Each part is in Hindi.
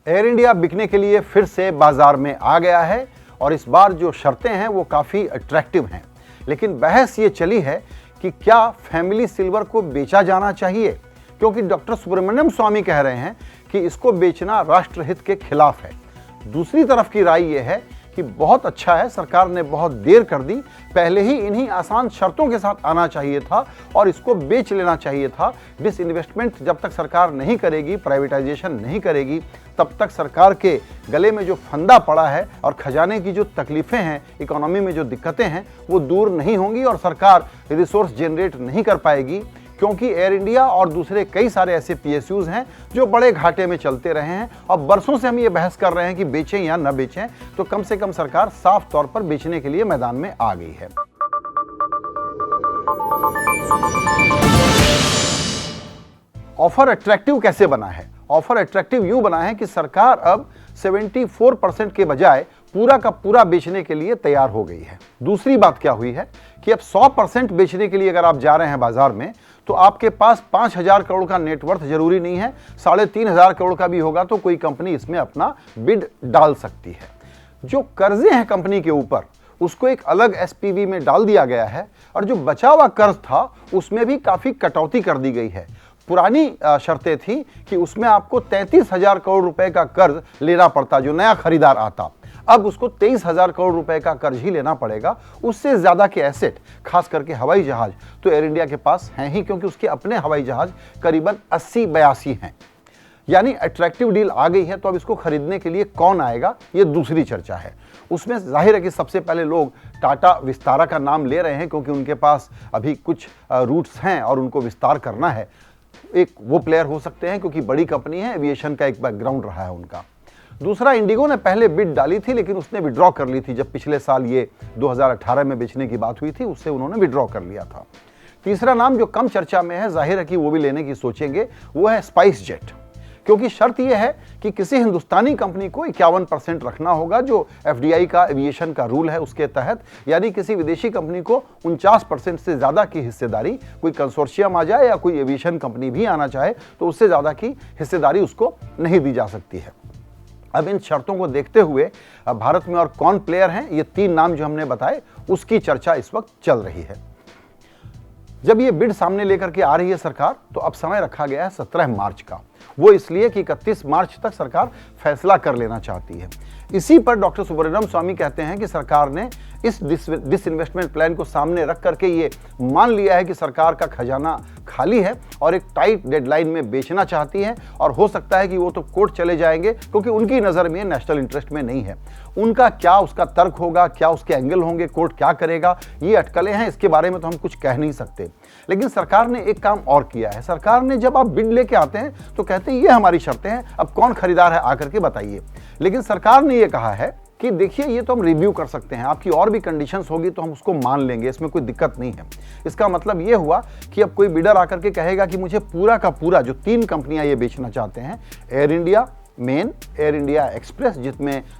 एयर इंडिया बिकने के लिए फिर से बाजार में आ गया है और इस बार जो शर्तें हैं वो काफ़ी अट्रैक्टिव हैं। लेकिन बहस ये चली है कि क्या फैमिली सिल्वर को बेचा जाना चाहिए, क्योंकि डॉक्टर सुब्रमण्यम स्वामी कह रहे हैं कि इसको बेचना राष्ट्रहित के खिलाफ है। दूसरी तरफ की राय यह है कि बहुत अच्छा है, सरकार ने बहुत देर कर दी, पहले ही इन्हीं आसान शर्तों के साथ आना चाहिए था और इसको बेच लेना चाहिए था। डिसइन्वेस्टमेंट जब तक सरकार नहीं करेगी, प्राइवेटाइजेशन नहीं करेगी, तब तक सरकार के गले में जो फंदा पड़ा है और खजाने की जो तकलीफें हैं, इकोनॉमी में जो दिक्कतें हैं, वो दूर नहीं होंगी और सरकार रिसोर्स जनरेट नहीं कर पाएगी। क्योंकि एयर इंडिया और दूसरे कई सारे ऐसे PSUs हैं जो बड़े घाटे में चलते रहे हैं और बरसों से हम ये बहस कर रहे हैं कि बेचें या न बेचें, तो कम से कम सरकार साफ तौर पर बेचने के लिए मैदान में आ गई है। ऑफर अट्रैक्टिव कैसे बना है? ऑफर अट्रैक्टिव यूं बना है कि सरकार अब 74% के बजाय पूरा का पूरा बेचने के लिए तैयार हो गई है। दूसरी बात क्या हुई है कि अब 100% बेचने के लिए अगर आप जा रहे हैं बाजार में, तो आपके पास 5,000 करोड़ का नेटवर्थ जरूरी नहीं है, 3,500 करोड़ का भी होगा तो कोई कंपनी इसमें अपना बिड डाल सकती है। जो कर्जे हैं कंपनी के ऊपर, उसको एक अलग SPV में डाल दिया गया है और जो बचा हुआ कर्ज था उसमें भी काफी कटौती कर दी गई है। पुरानी शर्तें थी कि उसमें आपको 33,000 करोड़ रुपए का कर्ज लेना पड़ता जो नया खरीदार आता, अब उसको 23,000 करोड़ रुपए का कर्ज ही लेना पड़ेगा। उससे ज्यादा के एसेट, खास करके हवाई जहाज, तो एयर इंडिया के पास हैं ही, क्योंकि उसके अपने हवाई जहाज करीबन 80-82 हैं। यानी अट्रैक्टिव डील आ गई है। तो अब इसको खरीदने के लिए कौन आएगा, ये दूसरी चर्चा है। उसमें जाहिर है कि सबसे पहले लोग टाटा विस्तारा का नाम ले रहे हैं, क्योंकि उनके पास अभी कुछ रूट्स हैं और उनको विस्तार करना है। एक वो प्लेयर हो सकते हैं क्योंकि बड़ी कंपनी है, एविएशन का एक बैकग्राउंड रहा है उनका। दूसरा, इंडिगो ने पहले बिड डाली थी लेकिन उसने विड्रॉ कर ली थी। जब पिछले साल ये 2018 में बेचने की बात हुई थी, उससे उन्होंने विड्रॉ कर लिया था। तीसरा नाम जो कम चर्चा में है, जाहिर है कि वो भी लेने की सोचेंगे, वो है स्पाइस जेट, क्योंकि शर्त यह है कि किसी हिंदुस्तानी कंपनी को 51% रखना होगा, जो FDI का एविएशन का रूल है उसके तहत। यानी किसी विदेशी कंपनी को 49% से ज्यादा की हिस्सेदारी, कोई कंसोर्शियम आ जाए या कोई एविएशन कंपनी भी आना चाहे तो उससे ज्यादा की हिस्सेदारी उसको नहीं दी जा सकती है। अब इन शर्तों को देखते हुए भारत में और कौन प्लेयर हैं, ये 3 नाम जो हमने बताए, उसकी चर्चा इस वक्त चल रही है। जब ये बिड सामने लेकर के आ रही है सरकार, तो अब समय रखा गया है 17 मार्च का। वो इसलिए कि 31 मार्च तक सरकार फैसला कर लेना चाहती है। इसी पर डॉक्टर सुब्रमण्यम स्वामी कहते हैं कि सरकार ने इस डिसइन्वेस्टमेंट प्लान को सामने रख करके ये मान लिया है कि सरकार का खजाना खाली है और एक टाइट डेडलाइन में बेचना चाहती है, और हो सकता है कि वो तो कोर्ट चले जाएंगे, क्योंकि उनकी नज़र में नेशनल इंटरेस्ट में नहीं है। उनका क्या उसका तर्क होगा, क्या उसके एंगल होंगे, कोर्ट क्या करेगा, ये अटकलें हैं, इसके बारे में तो हम कुछ कह नहीं सकते। लेकिन सरकार ने एक काम और किया है। सरकार ने, जब आप बिड लेके आते हैं तो कहते हैं ये हमारी शर्तें हैं, अब कौन खरीदार है आकर के बताइए। लेकिन सरकार ने ये कहा है कि देखिए, ये तो हम रिव्यू कर सकते हैं, आपकी और भी कंडीशंस होगी तो हम उसको मान लेंगे, इसमें कोई दिक्कत नहीं है। इसका मतलब ये हुआ कि अब कोई बिडर आकर के कहेगा कि मुझे पूरा का पूरा, जो 3 कंपनियां ये बेचना चाहते हैं, air India main, air India express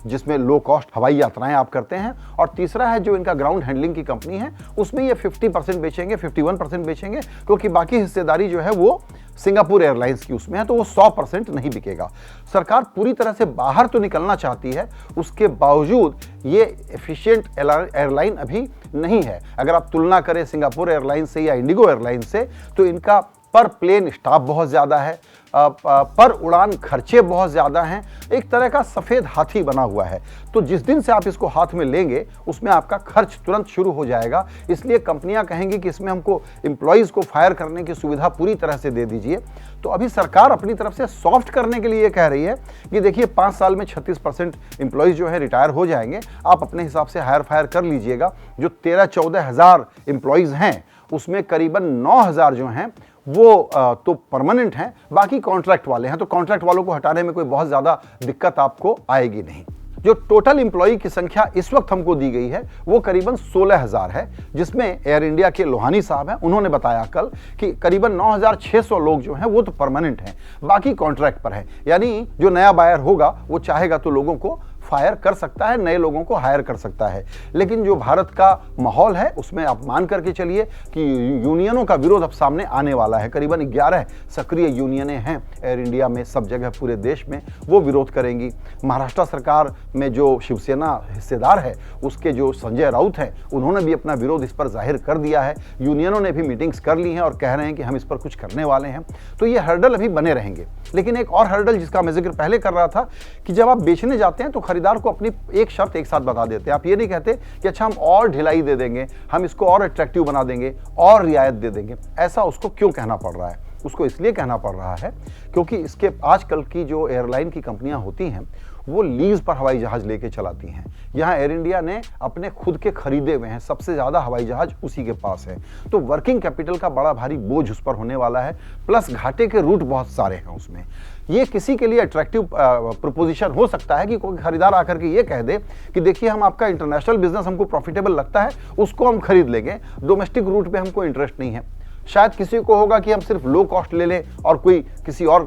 जिसमें लो कॉस्ट हवाई यात्राएं आप करते हैं, और तीसरा है जो इनका ग्राउंड हैंडलिंग की कंपनी है, उसमें ये 50% बेचेंगे, 51% बेचेंगे, क्योंकि बाकी हिस्सेदारी जो है वो सिंगापुर एयरलाइंस की उसमें है, तो वो 100% नहीं बिकेगा। सरकार पूरी तरह से बाहर तो निकलना चाहती है, उसके बावजूद ये एफिशिएंट एयरलाइन अभी नहीं है। अगर आप तुलना करें सिंगापुर एयरलाइंस से या इंडिगो एयरलाइंस से, तो इनका पर प्लेन स्टाफ बहुत ज़्यादा है, पर उड़ान खर्चे बहुत ज़्यादा हैं, एक तरह का सफ़ेद हाथी बना हुआ है। तो जिस दिन से आप इसको हाथ में लेंगे, उसमें आपका खर्च तुरंत शुरू हो जाएगा। इसलिए कंपनियां कहेंगी कि इसमें हमको एम्प्लॉयज़ को फायर करने की सुविधा पूरी तरह से दे दीजिए। तो अभी सरकार अपनी तरफ से सॉफ्ट करने के लिए ये कह रही है कि देखिए, 5 साल में 36% एम्प्लॉयज़ जो है रिटायर हो जाएंगे, आप अपने हिसाब से हायर फायर कर लीजिएगा। जो 13-14 हज़ार एम्प्लॉयज़ हैं, उसमें करीबन 9,000 जो हैं वो तो परमानेंट हैं, बाकी कॉन्ट्रैक्ट वाले हैं। तो कॉन्ट्रैक्ट वालों को हटाने में कोई बहुत ज़्यादा दिक्कत आपको आएगी नहीं। जो टोटल एम्प्लॉई की संख्या इस वक्त हमको दी गई है वो करीबन 16,000 है, जिसमें एयर इंडिया के लोहानी साहब हैं, उन्होंने बताया कल कि करीबन 9,600 लोग जो हैं वो तो परमानेंट हैं, बाकी कॉन्ट्रैक्ट पर हैं। यानी जो नया बायर होगा वो चाहेगा तो लोगों को फायर कर सकता है, नए लोगों को हायर कर सकता है। लेकिन जो भारत का माहौल है उसमें आप मान करके चलिए कि यूनियनों का विरोध अब सामने आने वाला है। करीबन 11 सक्रिय यूनियनें हैं एयर इंडिया में, सब जगह पूरे देश में, वो विरोध करेंगी। महाराष्ट्र सरकार में जो शिवसेना हिस्सेदार है उसके जो संजय राउत हैं उन्होंने भी अपना विरोध इस पर जाहिर कर दिया है। यूनियनों ने भी मीटिंग्स कर ली हैं और कह रहे हैं कि हम इस पर कुछ करने वाले हैं। तो ये हर्डल अभी बने रहेंगे। लेकिन एक और हर्डल जिसका मैं जिक्र पहले कर रहा था कि जब आप बेचने जाते हैं तो खरीदार को अपनी एक शर्त एक साथ बता देते हैं। आप ये नहीं कहते कि अच्छा हम और ढिलाई दे देंगे, हम इसको और अट्रैक्टिव बना देंगे, और रियायत दे देंगे। ऐसा उसको क्यों कहना पड़ रहा है? उसको इसलिए कहना पड़ रहा है क्योंकि इसके आजकल की जो एयरलाइन की कंपनियां होती हैं वो लीज पर हवाई जहाज लेके चलाती हैं। यहाँ एयर इंडिया ने अपने खुद के खरीदे हुए हैं, सबसे ज़्यादा हवाई जहाज उसी के पास है। तो वर्किंग कैपिटल का बड़ा भारी बोझ उस पर होने वाला है, प्लस घाटे के रूट बहुत सारे हैं उसमें। ये किसी के लिए अट्रैक्टिव प्रोपोजिशन हो सकता है कि कोई खरीदार आकर के ये कह दे कि देखिए हम आपका इंटरनेशनल बिजनेस हमको प्रॉफिटेबल लगता है, उसको हम खरीद लेंगे, डोमेस्टिक रूट पे हमको इंटरेस्ट नहीं है। शायद किसी को होगा कि हम सिर्फ लो कॉस्ट ले लें और कोई किसी और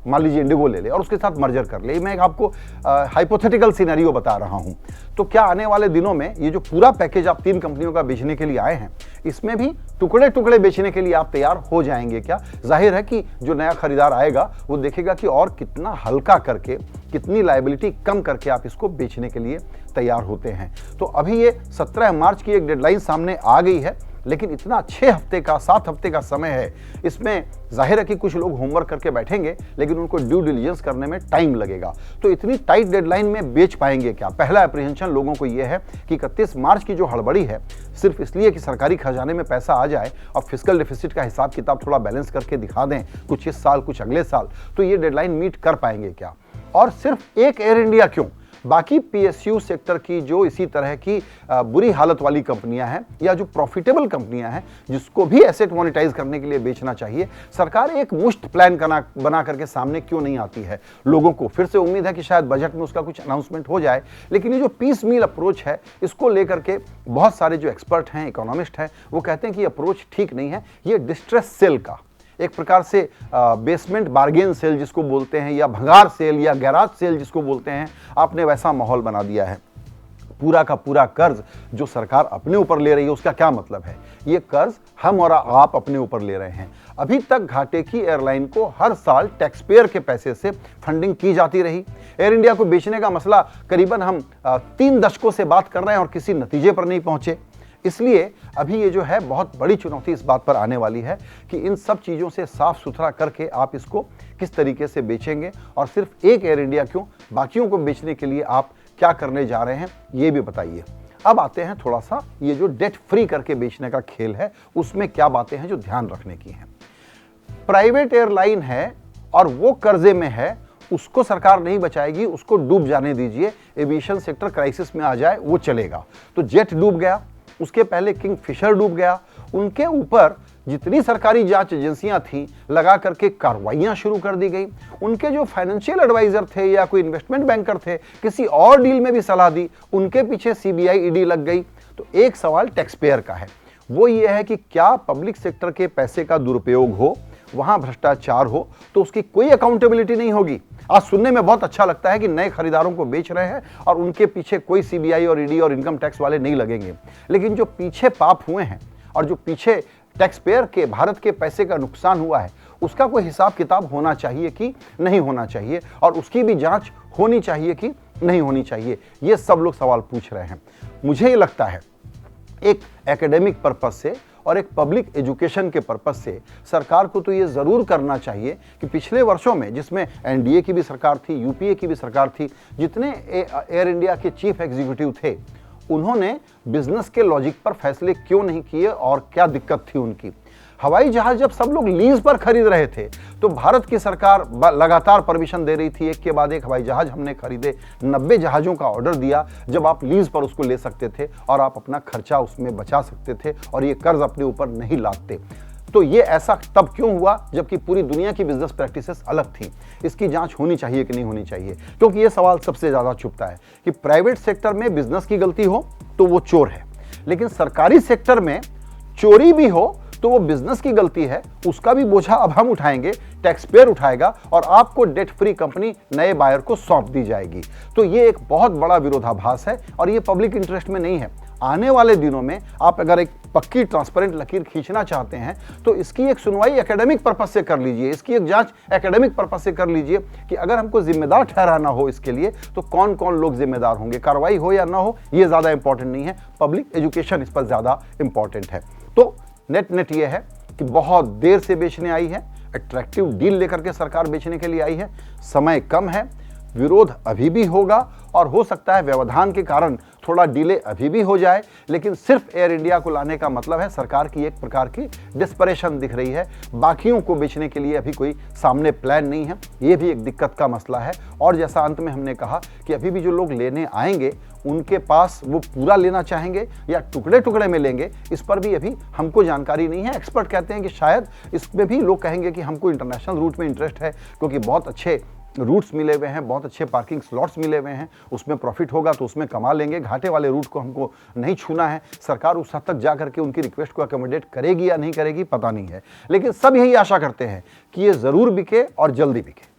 मान लीजिए इंडिगो ले ले और उसके साथ मर्जर कर ले। मैं आपको हाइपोथेटिकल सिनेरियो बता रहा हूं। तो क्या आने वाले दिनों में ये जो पूरा पैकेज आप 3 कंपनियों का बेचने के लिए आए हैं, इसमें भी टुकड़े टुकड़े बेचने के लिए आप तैयार हो जाएंगे क्या? जाहिर है कि जो नया खरीदार आएगा वो देखेगा कि और कितना हल्का करके, कितनी लायबिलिटी कम करके आप इसको बेचने के लिए तैयार होते हैं। तो अभी ये 17 मार्च की एक डेडलाइन सामने आ गई है, लेकिन इतना 6 हफ्ते का 7 हफ्ते का समय है, इसमें जाहिर है कि कुछ लोग होमवर्क करके बैठेंगे, लेकिन उनको ड्यू डिलिजेंस करने में टाइम लगेगा। तो इतनी टाइट डेडलाइन में बेच पाएंगे क्या? पहला अप्रीहेंशन लोगों को यह है कि 31 मार्च की जो हड़बड़ी है सिर्फ इसलिए कि सरकारी खजाने में पैसा आ जाए और फिस्कल डेफिसिट का हिसाब किताब थोड़ा बैलेंस करके दिखा दें, कुछ इस साल कुछ अगले साल, तो ये डेडलाइन मीट कर पाएंगे क्या? और सिर्फ एक एयर इंडिया क्यों, बाकी पीएसयू सेक्टर की जो इसी तरह की बुरी हालत वाली कंपनियां हैं या जो प्रॉफिटेबल कंपनियां हैं जिसको भी एसेट मोनेटाइज करने के लिए बेचना चाहिए, सरकार एक मुश्त प्लान बना करके सामने क्यों नहीं आती है? लोगों को फिर से उम्मीद है कि शायद बजट में उसका कुछ अनाउंसमेंट हो जाए, लेकिन ये जो पीस मील अप्रोच है इसको लेकर के बहुत सारे जो एक्सपर्ट हैं, इकोनॉमिस्ट हैं, वो कहते हैं कि अप्रोच ठीक नहीं है। ये डिस्ट्रेस सेल का एक प्रकार से बेसमेंट बार्गेन सेल जिसको बोलते हैं, या भंगार सेल या गैराज सेल जिसको बोलते हैं, आपने वैसा माहौल बना दिया है। पूरा का पूरा कर्ज जो सरकार अपने ऊपर ले रही है उसका क्या मतलब है? ये कर्ज हम और आप अपने ऊपर ले रहे हैं। अभी तक घाटे की एयरलाइन को हर साल टैक्स पेयर के पैसे से फंडिंग की जाती रही। एयर इंडिया को बेचने का मसला करीबन हम 3 दशकों से बात कर रहे हैं और किसी नतीजे पर नहीं पहुंचे। इसलिए अभी ये जो है बहुत बड़ी चुनौती इस बात पर आने वाली है कि इन सब चीज़ों से साफ सुथरा करके आप इसको किस तरीके से बेचेंगे, और सिर्फ एक एयर इंडिया क्यों, बाकियों को बेचने के लिए आप क्या करने जा रहे हैं ये भी बताइए। अब आते हैं थोड़ा सा ये जो डेट फ्री करके बेचने का खेल है उसमें क्या बातें हैं जो ध्यान रखने की हैं। प्राइवेट एयरलाइन है और वो कर्जे में है, उसको सरकार नहीं बचाएगी, उसको डूब जाने दीजिए। एविएशन सेक्टर क्राइसिस में आ जाए वो चलेगा। तो जेट डूब गया, उसके पहले किंगफिशर डूब गया, उनके ऊपर जितनी सरकारी जांच एजेंसियां थीं लगा करके कार्रवाइयां शुरू कर दी गई। उनके जो फाइनेंशियल एडवाइजर थे या कोई इन्वेस्टमेंट बैंकर थे, किसी और डील में भी सलाह दी, उनके पीछे सीबीआई ईडी लग गई। तो एक सवाल टैक्स पेयर का है, वो ये है कि क्या पब्लिक सेक्टर के पैसे का दुरुपयोग हो, वहां भ्रष्टाचार हो, तो उसकी कोई अकाउंटेबिलिटी नहीं होगी। आज सुनने में बहुत अच्छा लगता है कि नए खरीदारों को बेच रहे हैं और उनके पीछे कोई सीबीआई और ईडी और इनकम टैक्स वाले नहीं लगेंगे, लेकिन जो पीछे पाप हुए हैं और जो पीछे टैक्स पेयर के, भारत के पैसे का नुकसान हुआ है, उसका कोई हिसाब किताब होना चाहिए कि नहीं होना चाहिए, और उसकी भी जांच होनी चाहिए कि नहीं होनी चाहिए। ये सब लोग सवाल पूछ रहे हैं। मुझे ये लगता है एक एकेडमिक पर्पस से और एक पब्लिक एजुकेशन के पर्पस से सरकार को तो ये जरूर करना चाहिए कि पिछले वर्षों में, जिसमें एनडीए की भी सरकार थी, यूपीए की भी सरकार थी, जितने एयर इंडिया के चीफ एग्जीक्यूटिव थे, उन्होंने बिजनेस के लॉजिक पर फैसले क्यों नहीं किए और क्या दिक्कत थी उनकी। हवाई जहाज जब सब लोग लीज पर खरीद रहे थे तो भारत की सरकार लगातार परमिशन दे रही थी, एक के बाद एक हवाई जहाज हमने खरीदे, 90 जहाजों का ऑर्डर दिया, जब आप लीज पर उसको ले सकते थे और आप अपना खर्चा उसमें बचा सकते थे और ये कर्ज अपने ऊपर नहीं लादते। तो ये ऐसा तब क्यों हुआ जबकि पूरी दुनिया की बिजनेस प्रैक्टिसेस अलग थी? इसकी जांच होनी चाहिए कि नहीं होनी चाहिए, क्योंकि ये सवाल सबसे ज्यादा छुपता है कि प्राइवेट सेक्टर में बिजनेस की गलती हो तो वो चोर है, लेकिन सरकारी सेक्टर में चोरी भी हो तो वो बिजनेस की गलती है, उसका भी बोझा अब हम उठाएंगे टैक्स पेयर उठाएगा और आपको डेट फ्री कंपनी नए बायर को सौंप दी जाएगी। तो ये एक बहुत बड़ा विरोधाभास है और ये पब्लिक इंटरेस्ट में नहीं है। आने वाले दिनों में आप अगर एक पक्की ट्रांसपेरेंट लकीर खींचना चाहते हैं तो इसकी एक सुनवाई एकेडमिक पर्पज से कर लीजिए, इसकी एक जांच एकेडमिक पर्पज से कर लीजिए कि अगर हमको जिम्मेदार ठहराना हो इसके लिए तो कौन कौन लोग जिम्मेदार होंगे। कार्रवाई हो या ना हो ये ज्यादा इंपॉर्टेंट नहीं है, पब्लिक एजुकेशन इस पर ज्यादा इंपॉर्टेंट है। तो नेट ये है कि बहुत देर से बेचने आई है, अट्रैक्टिव डील लेकर के सरकार बेचने के लिए आई है, समय कम है, विरोध अभी भी होगा और हो सकता है व्यवधान के कारण थोड़ा डिले अभी भी हो जाए, लेकिन सिर्फ एयर इंडिया को लाने का मतलब है सरकार की एक प्रकार की डिस्परेशन दिख रही है। बाकियों को बेचने के लिए अभी कोई सामने प्लान नहीं है, ये भी एक दिक्कत का मसला है। और जैसा अंत में हमने कहा कि अभी भी जो लोग लेने आएंगे उनके पास वो पूरा लेना चाहेंगे या टुकड़े टुकड़े में लेंगे, इस पर भी अभी हमको जानकारी नहीं है। एक्सपर्ट कहते हैं कि शायद इसमें भी लोग कहेंगे कि हमको इंटरनेशनल रूट में इंटरेस्ट है क्योंकि बहुत अच्छे रूट्स मिले हुए हैं, बहुत अच्छे पार्किंग स्लॉट्स मिले हुए हैं, उसमें प्रॉफिट होगा तो उसमें कमा लेंगे। घाटे वाले रूट को हमको नहीं छूना है। सरकार उस हद तक जा करके उनकी रिक्वेस्ट को अकोमोडेट करेगी या नहीं करेगी पता नहीं है, लेकिन सब यही आशा करते हैं कि ये ज़रूर बिके और जल्दी बिके।